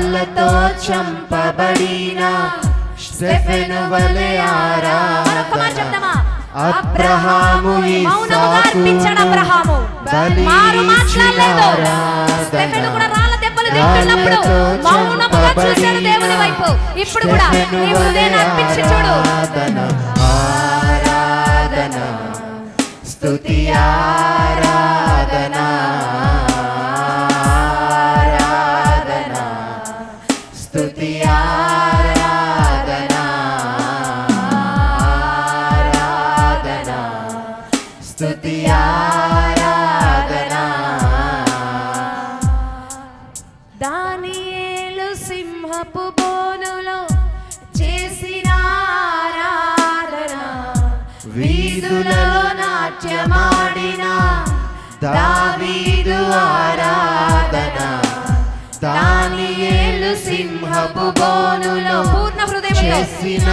రాళ్లతో చంపబడిన స్టెఫెను వలె ఆరాధన. అబ్రహాము ఇస్సాకు బలిచ్చిన స్టెఫెను కూడా రాళ్ళ దెబ్బలు తింటున్నప్పుడు మౌనముగా చూశాడు దేవుని వైపు. ఇప్పుడు కూడా నీవు హృదయాన్ని అర్పించి చూడు. ఆరాధన స్తుతి ఆరాధన ఆరాధన స్తుతి ఆరాధన ఆరాధన స్తుతి ఆరాధన. దానియేలు సింహపు బోనులో చేసిన ఆరాధన, వీధులలో నాట్యమాడిన దావీదు ఆరాధన. దానియేలు సింహపు బోనులో పూర్ణ హృదయంతో చేసిన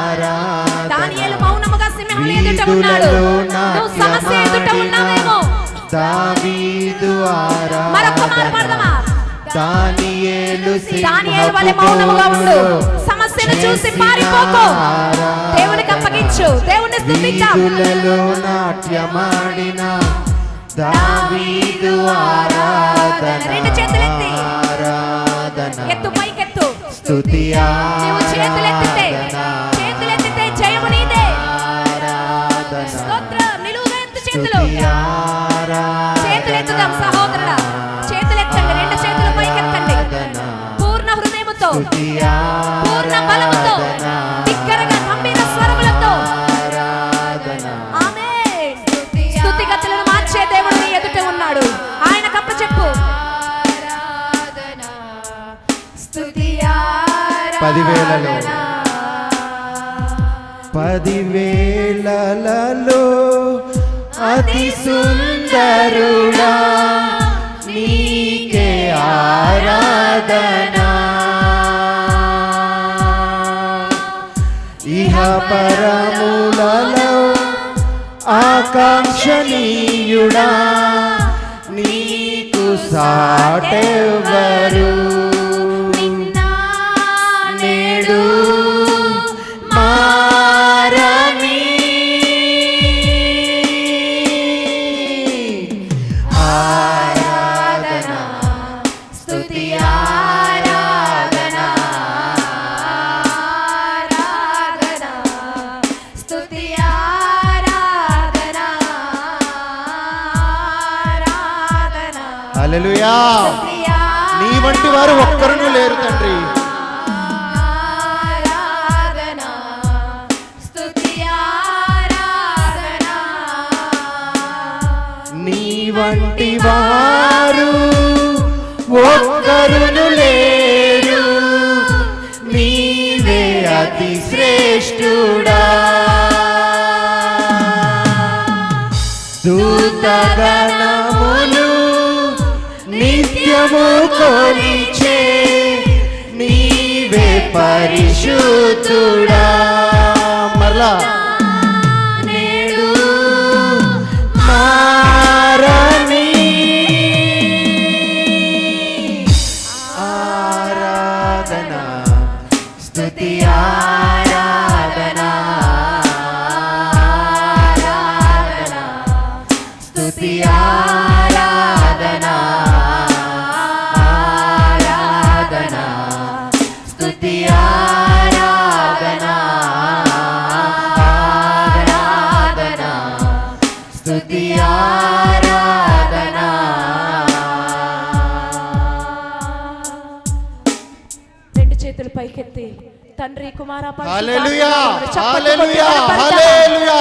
ఆరాధన. దానియేలు మౌనముగా సింహముల ఎదుట ఉన్నాడు. నువ్వు సమస్య ఎదుట ఉన్నావేమో. దావీదు ఆరాధన. మరొకమారు పాడదామా? దానియేలు వలె మౌనముగా ఉండు. సమస్యను చూసి పారిపోకు. దేవునికి అప్పగించు. దేవుని స్తుతిద్దాం. వీధులలో నాట్యమాడిన దావీదు ఆరాధన. రెండు చేతులెత్తి ఆరాధన ఎత్తు, పైకెత్తు. స్తుతి నీవు చేతులెత్తితే జయము నీదే. ఆరాధన స్తోత్రం. నిలువుగా ఎత్తు చేతులు. ఆరాధన. చేతులెత్తుదాం సహోదరుడా. చేతులెత్తండి. రెండు చేతులు పైకెత్తండి. పూర్ణ హృదయముతో, పూర్ణ బలముతో, బిగ్గరగా గంభీర స్వరములతో. ఆమేన్. స్తుతిగతులను మార్చే దేవుడు నీ ఎదుట ఉన్నాడు. ఆయన కప్ప చెప్పు. 10,000లలో అతి సుందరుడా నీకే ఆరాధన. ఇహ పరములలో ఆకాంక్షణీయుడా నీకు సాటెవ్వరు. నేడు మారని ఆరాధన స్తుతి ఆరాధన ఆరాధన స్తుతి ఆరాధన ఆరాధన. హల్లెలూయా. నీ వంటి వారు ఒక్కరును లేరు తండ్రి. ఆరాధన స్తుతి ఆరాధన. నీ వంటి వారు ఒక్కరును లేరు. నీవే అతి శ్రేష్ఠుడా. దూతగణములు నిత్యము కొలిచే నీవే పరిశుద్ధుడా. మరలా నేడు మారని ఆరాధన స్తుతి ఆరాధన ఆరాధన స్తుతి ఆరాధన ఆరాధన స్తుతి ఆరాధన ఆరాధన స్తుతి ఆరాధన. రెండు చేతులు పైకెత్తి తండ్రి కుమార హల్లెలూయా హల్లెలూయా హల్లెలూయా.